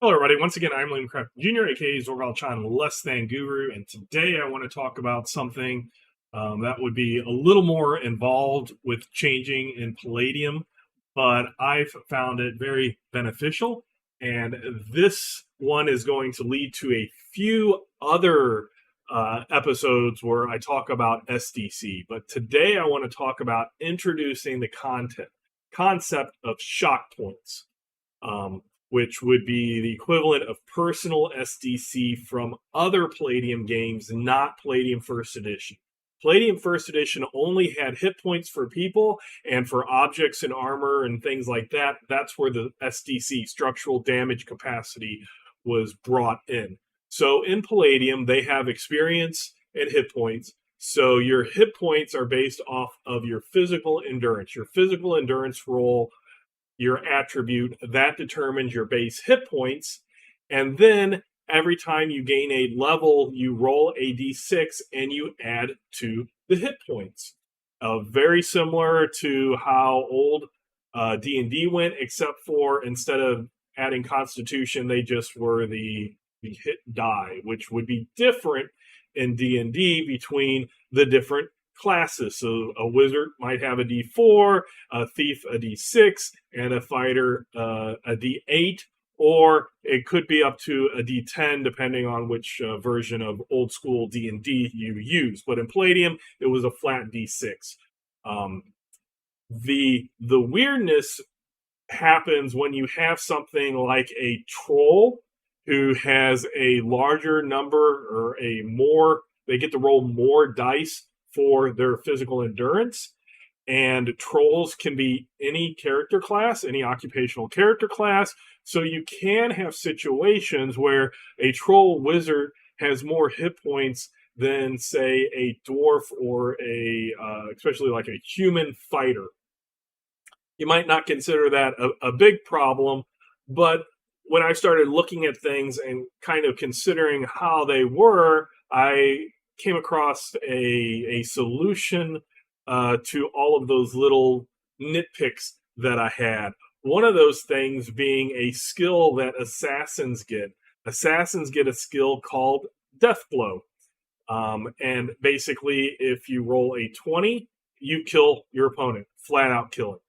Hello, everybody. Once again, I'm Liam Craft Jr., aka Zorgal-chan Less Than Guru, and today I want to talk about something that would be a little more involved with changing in Palladium, but I've found it very beneficial. And this one is going to lead to a few other episodes where I talk about SDC. But today I want to talk about introducing the concept of shock points. Which would be the equivalent of personal SDC from other Palladium games, not Palladium First Edition. Palladium First Edition only had hit points for people, and for objects and armor and things like that, that's where the SDC, structural damage capacity, was brought in. So in Palladium, they have experience and hit points. So your hit points are based off of your physical endurance. Your physical endurance roll, your attribute, that determines your base hit points. And then every time you gain a level, you roll a d6 and you add to the hit points. Very similar to how old D&D went, except for instead of adding Constitution, they just were the hit die, which would be different in D&D between the different classes. So a wizard might have a d4, a thief a d6, and a fighter a d8, or it could be up to a d10 depending on which version of old school D&D you use. But in Palladium, it was a flat d6. The weirdness happens when you have something like a troll who has a larger number or they get to roll more dice for their physical endurance. And trolls can be any character class, any occupational character class. So you can have situations where a troll wizard has more hit points than, say, a dwarf or especially like a human fighter. You might not consider that a big problem, but when I started looking at things and kind of considering how they were, I came across a solution to all of those little nitpicks that I had. One of those things being a skill that assassins get. Assassins get a skill called Death Blow. And basically, if you roll a 20, you kill your opponent, flat out kill it,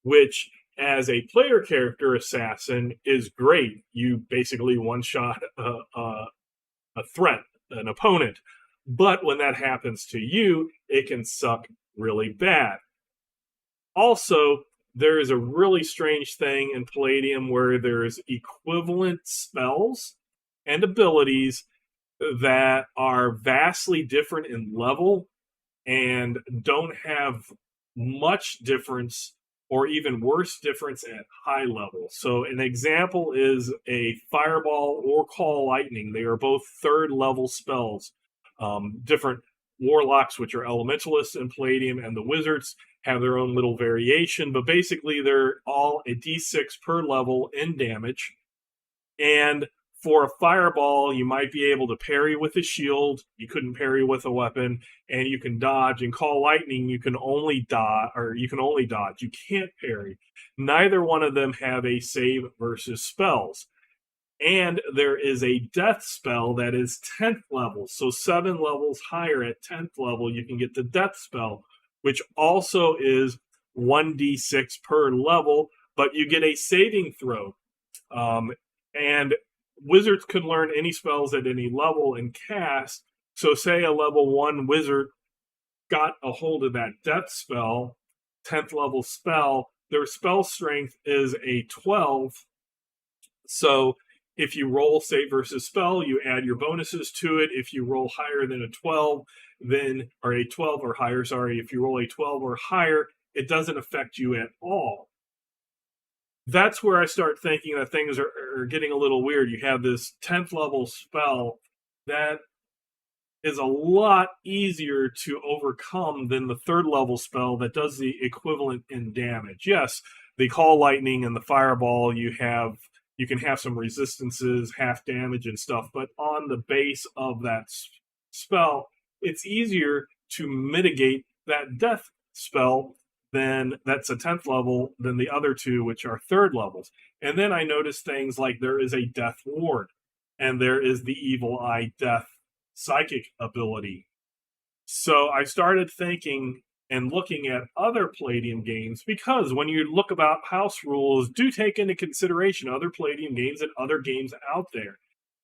which as a player character assassin is great. You basically one-shot a threat, an opponent. But when that happens to you, it can suck really bad. Also, there is a really strange thing in Palladium where there's equivalent spells and abilities that are vastly different in level and don't have much difference or even worse difference at high level. So an example is a Fireball or Call Lightning. They are both third level spells. Different warlocks, which are elementalists in Palladium, and the wizards have their own little variation, but basically they're all a d6 per level in damage. And for a fireball, you might be able to parry with a shield. You couldn't parry with a weapon, and you can dodge. And Call Lightning, you can only dodge. You can't parry. Neither one of them have a save versus spells. And there is a death spell that is 10th level. So 7 levels higher at 10th level, you can get the death spell, which also is 1d6 per level, but you get a saving throw. And wizards can learn any spells at any level and cast. So say a level 1 wizard got a hold of that death spell, 10th level spell, their spell strength is a 12. So if you roll save versus spell, you add your bonuses to it. If you roll higher than a 12, or a 12 or higher, if you roll a 12 or higher, it doesn't affect you at all. That's where I start thinking that things are getting a little weird. You have this 10th level spell that is a lot easier to overcome than the third level spell that does the equivalent in damage. Yes, the Call Lightning and the Fireball, you can have some resistances, half damage and stuff, but on the base of that spell, it's easier to mitigate that death spell then that's a 10th level than the other two, which are third levels. And then I noticed things like there is a death ward, and there is the evil eye death psychic ability. So I started thinking and looking at other Palladium games, because when you look about house rules, do take into consideration other Palladium games and other games out there.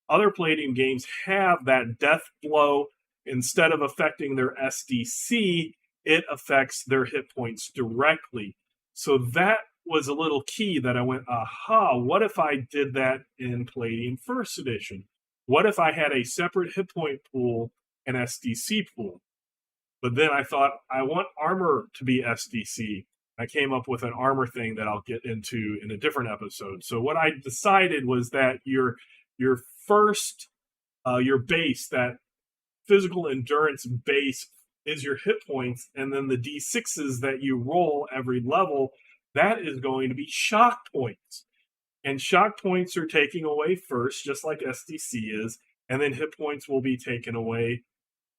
Other Palladium games have that death blow. Instead of affecting their SDC, it affects their hit points directly. So that was a little key that I went, aha, what if I did that in Palladium First Edition? What if I had a separate hit point pool and SDC pool? But then I thought, I want armor to be SDC. I came up with an armor thing that I'll get into in a different episode. So what I decided was that your first, your base, that physical endurance base, is your hit points, and then the D6s that you roll every level, that is going to be shock points. And shock points are taken away first, just like SDC is, and then hit points will be taken away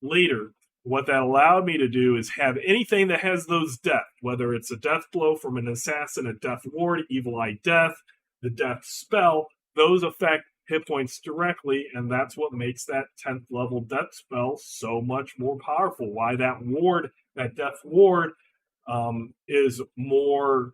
later. What that allowed me to do is have anything that has those death, whether it's a death blow from an assassin, a death ward, evil eye death, the death spell, those affect hit points directly, and that's what makes that 10th level death spell so much more powerful. Why that ward, that death ward, is more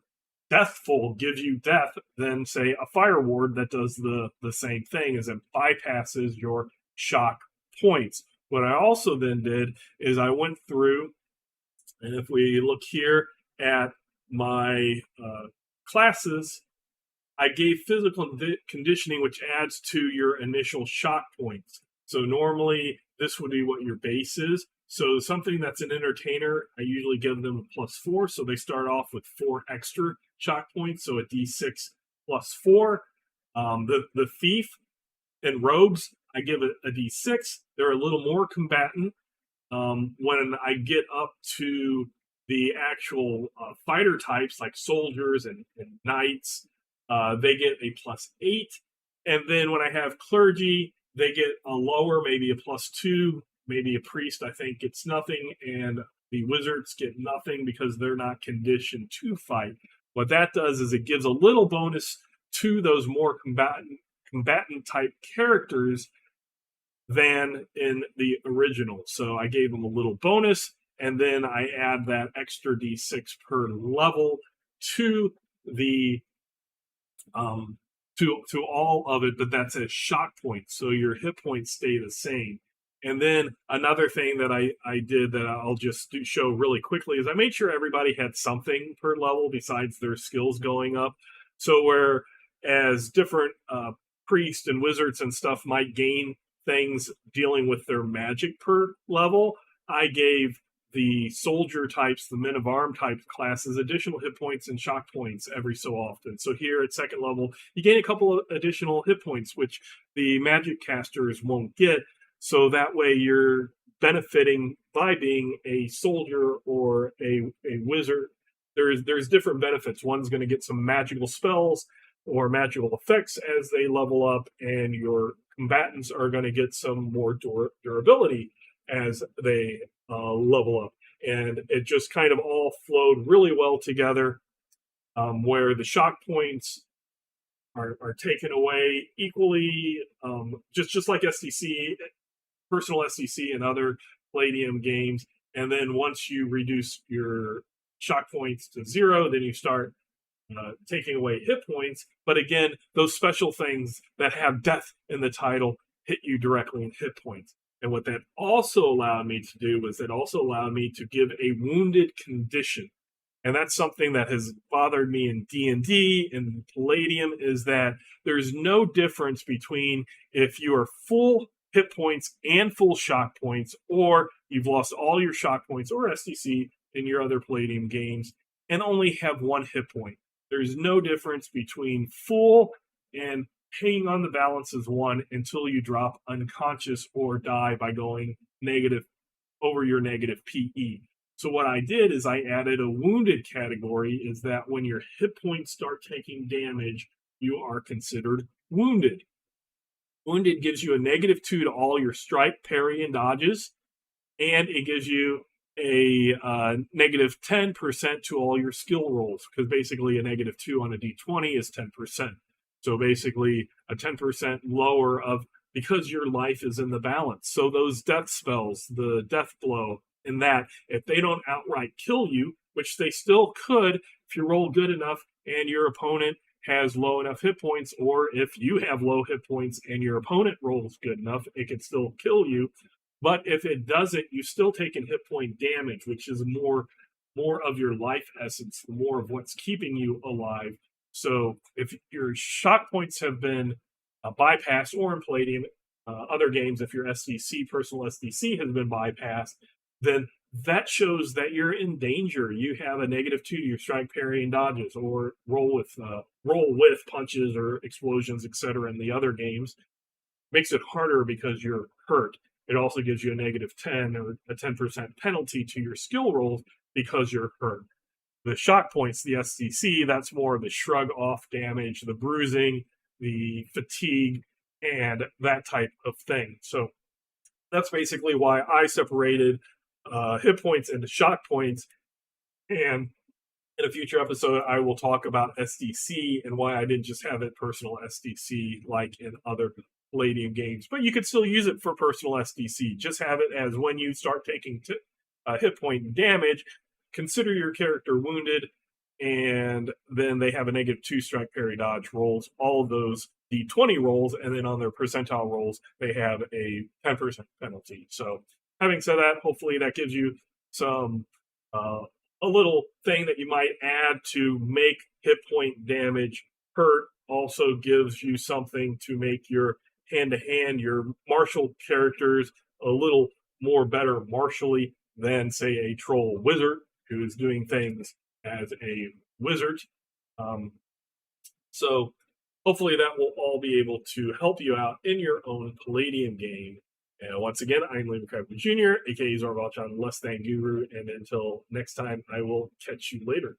deathful, gives you death, than say a fire ward that does the same thing, as it bypasses your shock points. What I also then did is I went through, and if we look here at my classes, I gave physical conditioning, which adds to your initial shock points. So normally this would be what your base is. So something that's an entertainer, I usually give them a +4. So they start off with 4 extra shock points. So a D6 +4. The thief and rogues, I give it a D6. They're a little more combatant. When I get up to the actual fighter types, like soldiers and knights, they get a +8. And then when I have clergy, they get a lower, maybe a +2. Maybe a priest, I think, gets nothing. And the wizards get nothing because they're not conditioned to fight. What that does is it gives a little bonus to those more combatant type characters than in the original. So I gave them a little bonus, and then I add that extra D6 per level to the to all of it, but that's a shock point, so your hit points stay the same. And then another thing that I did that I'll just show really quickly is I made sure everybody had something per level besides their skills going up. So whereas different priests and wizards and stuff might gain things dealing with their magic per level, I gave the soldier types, the men of arm type classes, additional hit points and shock points every so often. So here at second level, you gain a couple of additional hit points, which the magic casters won't get. So that way you're benefiting by being a soldier or a wizard. There's different benefits. One's going to get some magical spells or magical effects as they level up, and your combatants are going to get some more durability as they level up. And it just kind of all flowed really well together, where the shock points are taken away equally, just like SDC, personal SDC and other Palladium games. And then once you reduce your shock points to 0, then you start taking away hit points. But again, those special things that have death in the title hit you directly in hit points. And what that also allowed me to do was it also allowed me to give a wounded condition. And that's something that has bothered me in D&D and Palladium, is that there's no difference between if you are full hit points and full shock points, or you've lost all your shock points or SDC in your other Palladium games and only have 1 hit point. There's no difference between full and hanging on the balance as 1 until you drop unconscious or die by going negative over your negative PE. So what I did is I added a wounded category, is that when your hit points start taking damage, you are considered wounded. Wounded gives you a -2 to all your strike, parry, and dodges, and it gives you a negative 10% to all your skill rolls, because basically a negative 2 on a d20 is 10%. So basically a 10% lower of, because your life is in the balance. So those death spells, the death blow, and that, if they don't outright kill you, which they still could if you roll good enough and your opponent has low enough hit points, or if you have low hit points and your opponent rolls good enough, it can still kill you. But if it doesn't, you still take in hit point damage, which is more of your life essence, more of what's keeping you alive. So if your shock points have been bypassed, or in Palladium, other games, if your SDC, personal SDC, has been bypassed, then that shows that you're in danger. You have a negative 2 to your strike, parry, and dodges, or roll with punches or explosions, etc. In the other games, makes it harder because you're hurt. It also gives you a negative 10 or a 10% penalty to your skill rolls because you're hurt. The shock points, the SDC, that's more of the shrug off damage, the bruising, the fatigue, and that type of thing. So that's basically why I separated hit points into shock points. And in a future episode, I will talk about SDC and why I didn't just have it personal SDC like in other Palladium games. But you could still use it for personal SDC. Just have it as, when you start taking hit point damage, consider your character wounded, and then they have a negative 2 strike, parry, dodge rolls, all of those d20 rolls, and then on their percentile rolls, they have a 10% penalty. So having said that, hopefully that gives you some a little thing that you might add to make hit point damage hurt. Also gives you something to make your hand-to-hand, your martial characters, a little more better martially than, say, a troll wizard who is doing things as a wizard. So hopefully that will all be able to help you out in your own Palladium game. And once again, I'm Liam Crabtree Jr., aka Zorvalchan, Less Than Guru, and until next time, I will catch you later.